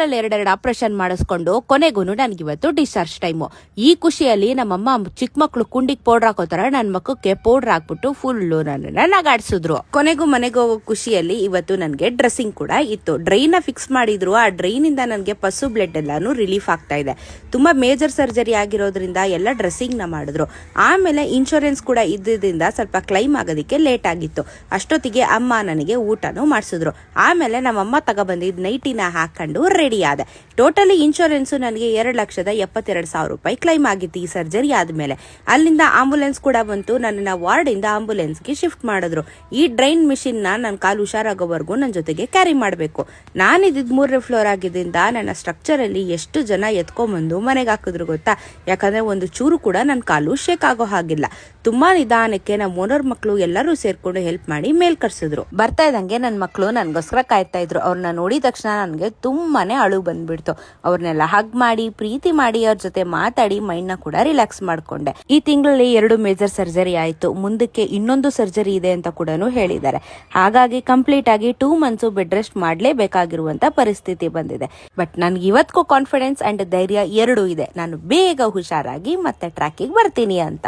ತಿಂಗಳಲ್ಲಿ 2 ಆಪರೇಷನ್ ಮಾಡಿಸ್ಕೊಂಡು ಕೊನೆಗೂ ನನಗಿವತ್ತು ಡಿಸ್ಚಾರ್ಜ್ ಟೈಮು. ಈ ಖುಷಿಯಲ್ಲಿ ನಮ್ಮಮ್ಮ ಚಿಕ್ಕ ಮಕ್ಳು ಕುಂಡಿಗೆ ಪೌಡರ್ ಹಾಕೋತಾರ ನನ್ನ ಮಕ್ಕಕ್ಕೆ ಪೌಡರ್ ಹಾಕ್ಬಿಟ್ಟು ಫುಲ್ಲು ನನ್ನನ್ನ ನಗಾಡ್ಸಿದ್ರು. ಕೊನೆಗೂ ಮನೆಗೆ ಹೋಗೋ ಖುಷಿಯಲ್ಲಿ ಇವತ್ತು ನನಗೆ ಡ್ರೆಸ್ಸಿಂಗ್ ಕೂಡ ಇತ್ತು. ಡ್ರೈನ್ ಫಿಕ್ಸ್ ಮಾಡಿದ್ರು. ಆ ಡ್ರೈನ್ ಇಂದ ನನಗೆ ಪಸ್ಸು ಬ್ಲಡ್ ಎಲ್ಲಾನು ರಿಲೀಫ್ ಆಗ್ತಾ ಇದೆ. ತುಂಬಾ ಮೇಜರ್ ಸರ್ಜರಿ ಆಗಿರೋದ್ರಿಂದ ಎಲ್ಲ ಡ್ರೆಸ್ಸಿಂಗ್ ನ ಮಾಡಿದ್ರು. ಆಮೇಲೆ ಇನ್ಶೂರೆನ್ಸ್ ಕೂಡ ಇದ್ದಿದ್ದರಿಂದ ಸ್ವಲ್ಪ ಕ್ಲೈಮ್ ಆಗೋದಕ್ಕೆ ಲೇಟ್ ಆಗಿತ್ತು. ಅಷ್ಟೊತ್ತಿಗೆ ಅಮ್ಮ ನನಗೆ ಊಟನೂ ಮಾಡಿಸಿದ್ರು. ಆಮೇಲೆ ನಮ್ಮಮ್ಮ ತಗೊಬಂದಿದ್ ನೈಟಿನ ಹಾಕೊಂಡು ರೆಡಿ ಆದೆ. ಟೋಟಲಿ ಇನ್ಶೂರೆನ್ಸ್ ನನಗೆ 2,72,000 ರೂಪಾಯಿ ಕ್ಲೈಮ್ ಆಗಿತ್ತು ಈ ಸರ್ಜರಿ ಆದ್ಮೇಲೆ. ಅಲ್ಲಿಂದ ಆಂಬುಲೆನ್ಸ್ ಕೂಡ ಬಂತು. ನನ್ನ ವಾರ್ಡ್ ಇಂದ ಆಂಬುಲೆನ್ಸ್ಗೆ ಶಿಫ್ಟ್ ಮಾಡಿದ್ರು. ಈ ಡ್ರೈನ್ ಮಿಷಿನ್ ನನ್ನ ಕಾಲು ಹುಷಾರಾಗೋವರೆಗೂ ನನ್ನ ಜೊತೆಗೆ ಕ್ಯಾರಿ ಮಾಡಬೇಕು. ನಾನಿದ್ದಿದ್ 3ನೇ ಫ್ಲೋರ್ ಆಗಿದ್ದರಿಂದ ನನ್ನ ಸ್ಟ್ರಕ್ಚರ್ ಅಲ್ಲಿ ಎಷ್ಟು ಜನ ಎತ್ಕೊಂಡ್ಬಂದು ಮನೆಗೆ ಹಾಕಿದ್ರು ಗೊತ್ತಾ? ಯಾಕಂದ್ರೆ ಒಂದು ಚೂರು ಕೂಡ ನನ್ನ ಕಾಲು ಶೇಕ್ ಆಗೋ ಹಾಗಿಲ್ಲ. ತುಂಬಾ ನಿಧಾನಕ್ಕೆ ನಮ್ಮ ಓನರ್ ಮಕ್ಕಳು ಎಲ್ಲರೂ ಸೇರ್ಕೊಂಡು ಹೆಲ್ಪ್ ಮಾಡಿ ಮೇಲ್ ಕರ್ಸಿದ್ರು. ಬರ್ತಾ ಇದ್ದಂಗೆ ನನ್ನ ಮಕ್ಕಳು ನನ್ಗೋಸ್ಕರ ಕಾಯ್ತಾ ಇದ್ರು. ಅವ್ರನ್ನ ನೋಡಿದ ತಕ್ಷಣ ನನಗೆ ತುಂಬಾನೇ ಅಳು ಬಂದ್ಬಿಡ್ತು. ಅವ್ರನ್ನೆಲ್ಲ ಹಗ್ ಮಾಡಿ ಪ್ರೀತಿ ಮಾಡಿ ಅವ್ರ ಜೊತೆ ಮಾತಾಡಿ ಮೈಂಡ್ ನ ಕೂಡ ರಿಲ್ಯಾಕ್ಸ್ ಮಾಡ್ಕೊಂಡೆ. ಈ ತಿಂಗಳಲ್ಲಿ 2 ಮೇಜರ್ ಸರ್ಜರಿ ಆಯ್ತು. ಮುಂದಕ್ಕೆ ಇನ್ನೊಂದು ಸರ್ಜರಿ ಇದೆ ಅಂತ ಕೂಡ ಹೇಳಿದ್ದಾರೆ. ಹಾಗಾಗಿ ಕಂಪ್ಲೀಟ್ ಆಗಿ 2 ಮಂತ್ಸ್ ಬೆಡ್ ರೆಸ್ಟ್ ಮಾಡ್ಲೇಬೇಕಾಗಿರುವಂತ ಪರಿಸ್ಥಿತಿ ಬಂದಿದೆ. ಬಟ್ ನನ್ಗೆ ಇವತ್ತಿಗೂ ಕಾನ್ಫಿಡೆನ್ಸ್ ಅಂಡ್ ಧೈರ್ಯ 2 ಇದೆ. ನಾನು ಬೇಗ ಹುಷಾರಾಗಿ ಮತ್ತೆ ಟ್ರ್ಯಾಕಿಗೆ ಬರ್ತೀನಿ ಅಂತ.